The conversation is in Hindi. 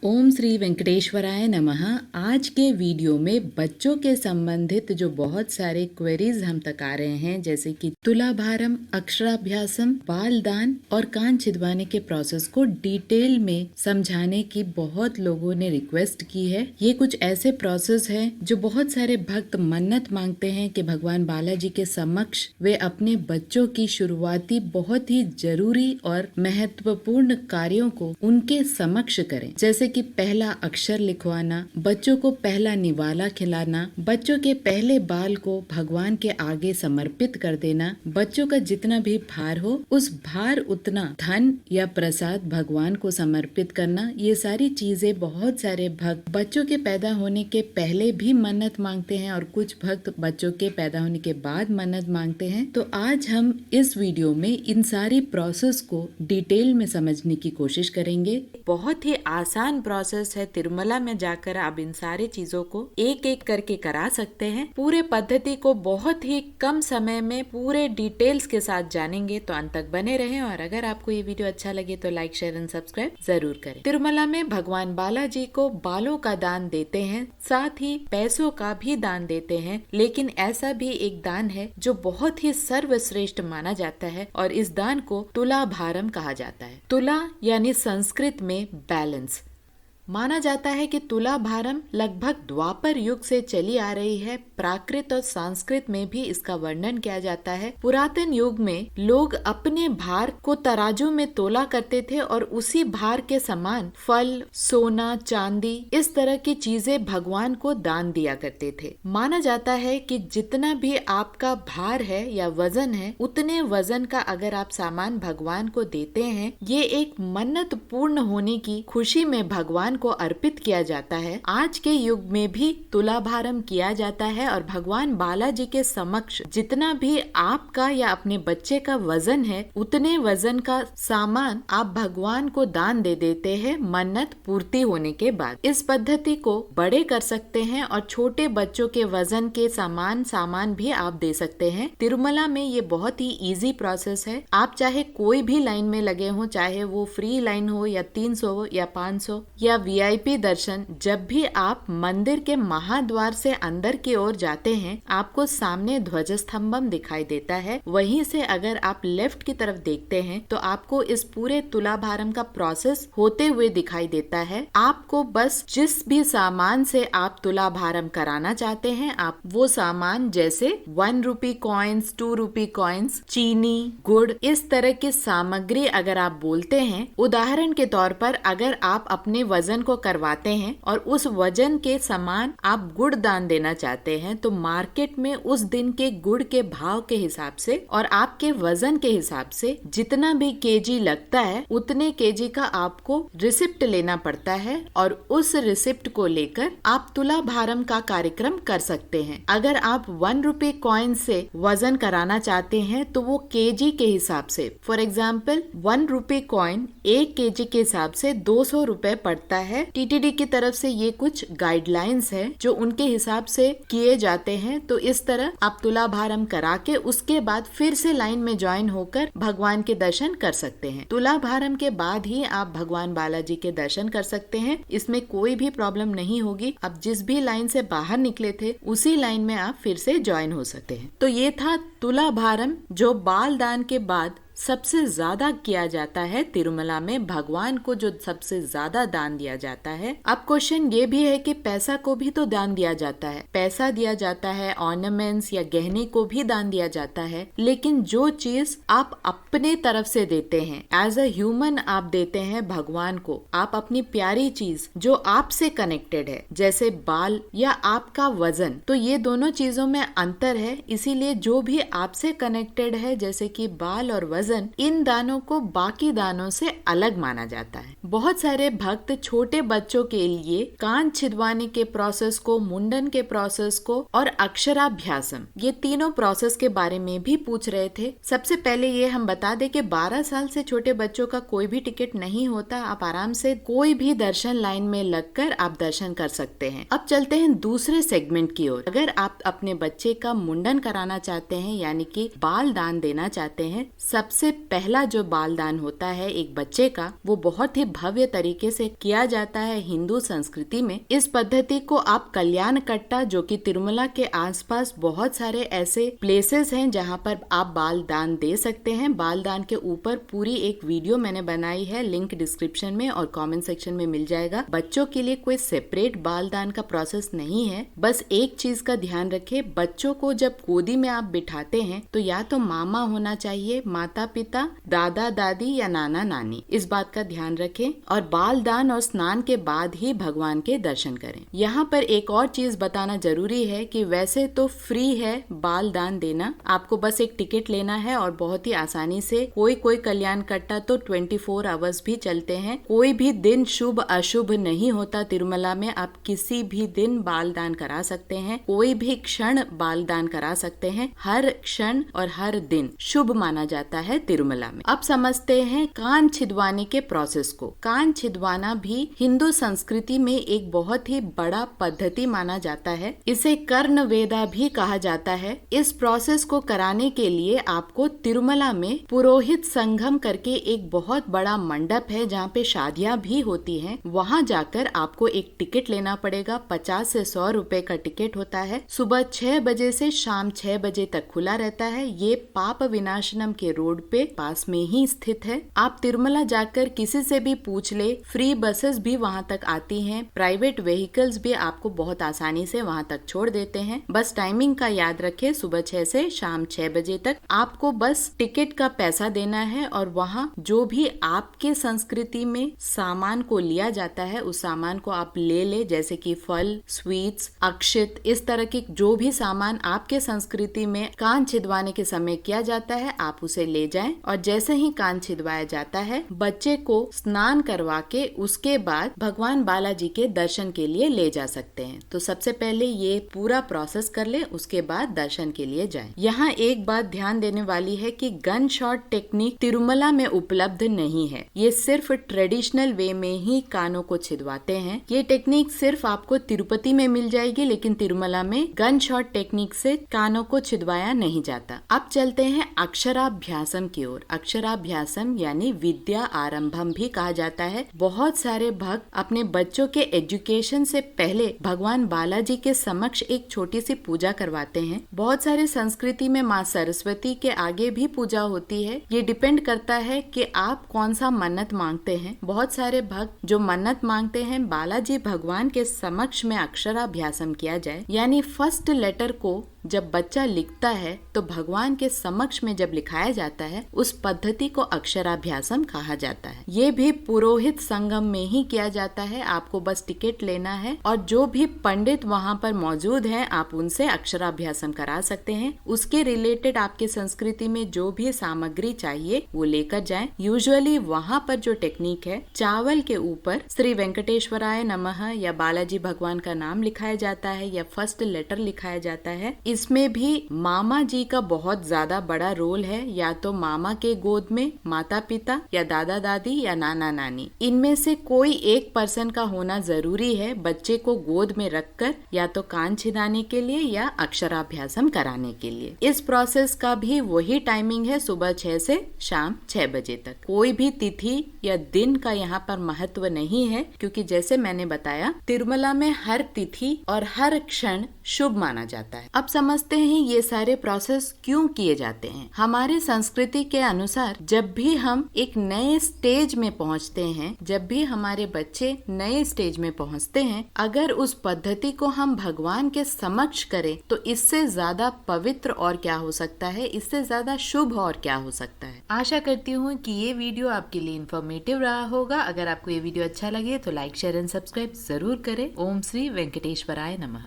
ओम श्री वेंकटेश्वराय नमः। आज के वीडियो में बच्चों के संबंधित जो बहुत सारे क्वेरीज हम तक आ रहे हैं, जैसे कि तुलाभारम, अक्षराभ्यासम, बाल दान और कान छिदवाने के प्रोसेस को डिटेल में समझाने की बहुत लोगों ने रिक्वेस्ट की है। ये कुछ ऐसे प्रोसेस है जो बहुत सारे भक्त मन्नत मांगते हैं कि भगवान बालाजी के समक्ष वे अपने बच्चों की शुरुआती बहुत ही जरूरी और महत्वपूर्ण कार्यों को उनके समक्ष करें, जैसे कि पहला अक्षर लिखवाना, बच्चों को पहला निवाला खिलाना, बच्चों के पहले बाल को भगवान के आगे समर्पित कर देना, बच्चों का जितना भी भार हो उस भार उतना धन या प्रसाद भगवान को समर्पित करना। ये सारी चीजें बहुत सारे भक्त बच्चों के पैदा होने के पहले भी मन्नत मांगते हैं और कुछ भक्त बच्चों के पैदा होने के बाद मन्नत मांगते हैं। तो आज हम इस वीडियो में इन सारी प्रोसेस को डिटेल में समझने की कोशिश करेंगे। बहुत ही आसान प्रोसेस है। तिरुमला में जाकर आप इन सारी चीजों को एक एक करके करा सकते हैं। पूरे पद्धति को बहुत ही कम समय में पूरे डिटेल्स के साथ जानेंगे, तो अंत तक बने रहें। और अगर आपको ये वीडियो अच्छा लगे तो लाइक, शेयर एंड सब्सक्राइब जरूर करें। तिरुमला में भगवान बालाजी को बालों का दान देते हैं, साथ ही पैसों का भी दान देते हैं। लेकिन ऐसा भी एक दान है जो बहुत ही सर्वश्रेष्ठ माना जाता है और इस दान को तुलाभारम कहा जाता है। तुला यानी संस्कृत में बैलेंस। माना जाता है कि तुलाभारम लगभग द्वापर युग से चली आ रही है। प्राकृत और संस्कृत में भी इसका वर्णन किया जाता है। पुरातन युग में लोग अपने भार को तराजू में तोला करते थे और उसी भार के समान फल, सोना, चांदी, इस तरह की चीजें भगवान को दान दिया करते थे। माना जाता है कि जितना भी आपका भार है या वजन है, उतने वजन का अगर आप सामान भगवान को देते हैं, ये एक मन्नत पूर्ण होने की खुशी में भगवान को अर्पित किया जाता है। आज के युग में भी तुलाभारम किया जाता है और भगवान बालाजी के समक्ष जितना भी आपका या अपने बच्चे का वजन है, उतने वजन का सामान आप भगवान को दान दे देते हैं मन्नत पूर्ति होने के बाद। इस पद्धति को बड़े कर सकते हैं और छोटे बच्चों के वजन के सामान भी आप दे सकते हैं। तिरुमला में ये बहुत ही इजी प्रोसेस है। आप चाहे कोई भी लाइन में लगे हो, चाहे वो फ्री लाइन हो या 300 हो या 500 या वीआईपी दर्शन, जब भी आप मंदिर के महाद्वार से अंदर की ओर जाते हैं, आपको सामने ध्वज स्तंभम दिखाई देता है। वहीं से अगर आप लेफ्ट की तरफ देखते हैं तो आपको इस पूरे तुलाभारम का प्रोसेस होते हुए दिखाई देता है। आपको बस जिस भी सामान से आप तुलाभारम कराना चाहते हैं, आप वो सामान जैसे 1 रुपी कॉइन्स, 2 रुपी कॉइन्स, चीनी, गुड़, इस तरह की सामग्री अगर आप बोलते हैं। उदाहरण के तौर पर अगर आप अपने वजन को करवाते हैं और उस वजन के समान आप गुड़ दान देना चाहते हैं, तो मार्केट में उस दिन के गुड़ के भाव के हिसाब से और आपके वजन के हिसाब से जितना भी केजी लगता है, उतने केजी का आपको रिसिप्ट लेना पड़ता है और उस रिसिप्ट को लेकर आप तुलाभारम का कार्यक्रम कर सकते हैं। अगर आप 1 रुपए कॉइन से वजन कराना चाहते हैं तो वो केजी के हिसाब से, फॉर एग्जाम्पल 1 रुपए कॉइन 1 केजी के हिसाब से 200 रुपए पड़ता है। टीटीडी की तरफ से ये कुछ गाइडलाइंस है जो उनके हिसाब से किए जाते हैं। तो इस तरह आप तुलाभारम करा के उसके बाद फिर से लाइन में ज्वाइन होकर भगवान के दर्शन कर सकते हैं। तुलाभारम के बाद ही आप भगवान बालाजी के दर्शन कर सकते हैं। इसमें कोई भी प्रॉब्लम नहीं होगी। आप जिस भी लाइन से बाहर निकले थे उसी लाइन में आप फिर से ज्वाइन हो सकते हैं। तो ये था तुलाभारम, जो बाल दान के बाद सबसे ज्यादा किया जाता है। तिरुमला में भगवान को जो सबसे ज्यादा दान दिया जाता है। अब क्वेश्चन ये भी है कि पैसा को भी तो दान दिया जाता है, पैसा दिया जाता है, ऑर्नामेंट्स या गहने को भी दान दिया जाता है। लेकिन जो चीज आप अपने तरफ से देते हैं, एज अ ह्यूमन आप देते हैं भगवान को, आप अपनी प्यारी चीज जो आपसे कनेक्टेड है, जैसे बाल या आपका वजन, तो ये दोनों चीजों में अंतर है। इसीलिए जो भी आपसे कनेक्टेड है, जैसे कि बाल और वजन, इन दानों को बाकी दानों से अलग माना जाता है। बहुत सारे भक्त छोटे बच्चों के लिए कान छिदवाने के प्रोसेस को, मुंडन के प्रोसेस को और अक्षराभ्यासम, ये तीनों प्रोसेस के बारे में भी पूछ रहे थे। सबसे पहले ये हम बता दें कि 12 साल से छोटे बच्चों का कोई भी टिकट नहीं होता। आप आराम से कोई भी दर्शन लाइन में लगकर आप दर्शन कर सकते हैं। अब चलते हैं दूसरे सेगमेंट की ओर। अगर आप अपने बच्चे का मुंडन कराना चाहते हैं, यानी कि बाल दान देना चाहते हैं, सबसे सबसे पहला जो बालदान होता है एक बच्चे का, वो बहुत ही भव्य तरीके से किया जाता है हिंदू संस्कृति में। इस पद्धति को आप कल्याण कट्टा, जो कि तिरुमला के आसपास बहुत सारे ऐसे प्लेसेस हैं जहाँ पर आप बाल दान दे सकते हैं। बाल दान के ऊपर पूरी एक वीडियो मैंने बनाई है, लिंक डिस्क्रिप्शन में और कमेंट सेक्शन में मिल जाएगा। बच्चों के लिए कोई सेपरेट बाल दान का प्रोसेस नहीं है। बस एक चीज का ध्यान रखें, बच्चों को जब गोदी में आप बिठाते हैं तो या तो मामा होना चाहिए, माता पिता, दादा दादी या नाना नानी, इस बात का ध्यान रखें। और बाल दान और स्नान के बाद ही भगवान के दर्शन करें। यहाँ पर एक और चीज बताना जरूरी है कि वैसे तो फ्री है बाल दान देना, आपको बस एक टिकट लेना है और बहुत ही आसानी से कोई कल्याण कट्टा तो 24 आवर्स भी चलते हैं। कोई भी दिन शुभ अशुभ नहीं होता तिरुमला में, आप किसी भी दिन बाल दान करा सकते हैं, कोई भी क्षण बाल दान करा सकते हैं। हर क्षण और हर दिन शुभ माना जाता है तिरुमला में। अब समझते हैं कान छिदवाने के प्रोसेस को। कान छिदवाना भी हिंदू संस्कृति में एक बहुत ही बड़ा पद्धति माना जाता है। इसे कर्ण वेदा भी कहा जाता है। इस प्रोसेस को कराने के लिए आपको तिरुमला में पुरोहित संगम करके एक बहुत बड़ा मंडप है जहाँ पे शादियां भी होती हैं। वहाँ जाकर आपको एक टिकट लेना पड़ेगा। 50 से 100 रुपए का टिकट होता है। सुबह 6 बजे से शाम 6 बजे तक खुला रहता है। ये पाप विनाशनम के रोड पे पास में ही स्थित है। आप तिरुमला जाकर किसी से भी पूछ ले, फ्री बसेस भी वहाँ तक आती हैं, प्राइवेट व्हीकल्स भी आपको बहुत आसानी से वहाँ तक छोड़ देते हैं। बस टाइमिंग का याद रखें, सुबह 6 से शाम 6 बजे तक। आपको बस टिकट का पैसा देना है और वहाँ जो भी आपके संस्कृति में सामान को लिया जाता है उस सामान को आप ले, जैसे कि फल, स्वीट्स, अक्षित, इस तरह के जो भी सामान आपके संस्कृति में कान छिदवाने के समय किया जाता है आप उसे ले जाएं। और जैसे ही कान छिदवाया जाता है बच्चे को स्नान करवा के उसके बाद भगवान बालाजी के दर्शन के लिए ले जा सकते हैं। तो सबसे पहले ये पूरा प्रोसेस कर ले, उसके बाद दर्शन के लिए जाएं। यहाँ एक बात ध्यान देने वाली है कि गन शॉट टेक्निक तिरुमला में उपलब्ध नहीं है। ये सिर्फ ट्रेडिशनल वे में ही कानों को छिदवाते हैं। ये टेक्निक सिर्फ आपको तिरुपति में मिल जाएगी, लेकिन तिरुमला में गन शॉट टेक्निक से कानों को छिदवाया नहीं जाता। अब चलते हैं अक्षराभ्यासम की ओर। अक्षराभ्यासम यानी विद्या आरंभम भी कहा जाता है। बहुत सारे भक्त अपने बच्चों के एजुकेशन से पहले भगवान बालाजी के समक्ष एक छोटी सी पूजा करवाते हैं। बहुत सारे संस्कृति में माँ सरस्वती के आगे भी पूजा होती है। ये डिपेंड करता है कि आप कौन सा मन्नत मांगते हैं। बहुत सारे भक्त जो मन्नत मांगते हैं बालाजी भगवान के समक्ष में अक्षराभ्यासम किया जाए, यानी फर्स्ट लेटर को जब बच्चा लिखता है तो भगवान के समक्ष में जब लिखाया जाता है उस पद्धति को अक्षराभ्यासम कहा जाता है। ये भी पुरोहित संगम में ही किया जाता है। आपको बस टिकट लेना है और जो भी पंडित वहाँ पर मौजूद हैं आप उनसे अक्षराभ्यासम करा सकते हैं। उसके रिलेटेड आपके संस्कृति में जो भी सामग्री चाहिए वो लेकर जाएं। यूजुअली वहाँ पर जो टेक्निक है, चावल के ऊपर श्री वेंकटेश्वराय नमः या बालाजी भगवान का नाम लिखाया जाता है या फर्स्ट लेटर लिखाया जाता है। इसमें भी मामा जी का बहुत ज्यादा बड़ा रोल है। या तो मामा के गोद में माता पिता या दादा दादी या नाना नानी, इनमें से कोई एक पर्सन का होना जरूरी है बच्चे को गोद में रखकर या तो कान छिदाने के लिए या अक्षराभ्यासम कराने के लिए। इस प्रोसेस का भी वही टाइमिंग है, सुबह 6 से शाम 6 बजे तक। कोई भी तिथि या दिन का यहाँ पर महत्व नहीं है, क्योंकि जैसे मैंने बताया तिरुमला में हर तिथि और हर क्षण शुभ माना जाता है। अब समझते हैं ये सारे प्रोसेस क्यों किए जाते हैं। हमारे संस्कृति के अनुसार जब भी हम एक नए स्टेज में पहुंचते हैं, जब भी हमारे बच्चे नए स्टेज में पहुंचते हैं, अगर उस पद्धति को हम भगवान के समक्ष करें तो इससे ज्यादा पवित्र और क्या हो सकता है, इससे ज्यादा शुभ और क्या हो सकता है। आशा करती हूँ कि ये वीडियो आपके लिए इन्फॉर्मेटिव रहा होगा। अगर आपको ये वीडियो अच्छा लगे तो लाइक, शेयर एंड सब्सक्राइब जरूर करें। ओम श्री वेंकटेश्वराय नमः।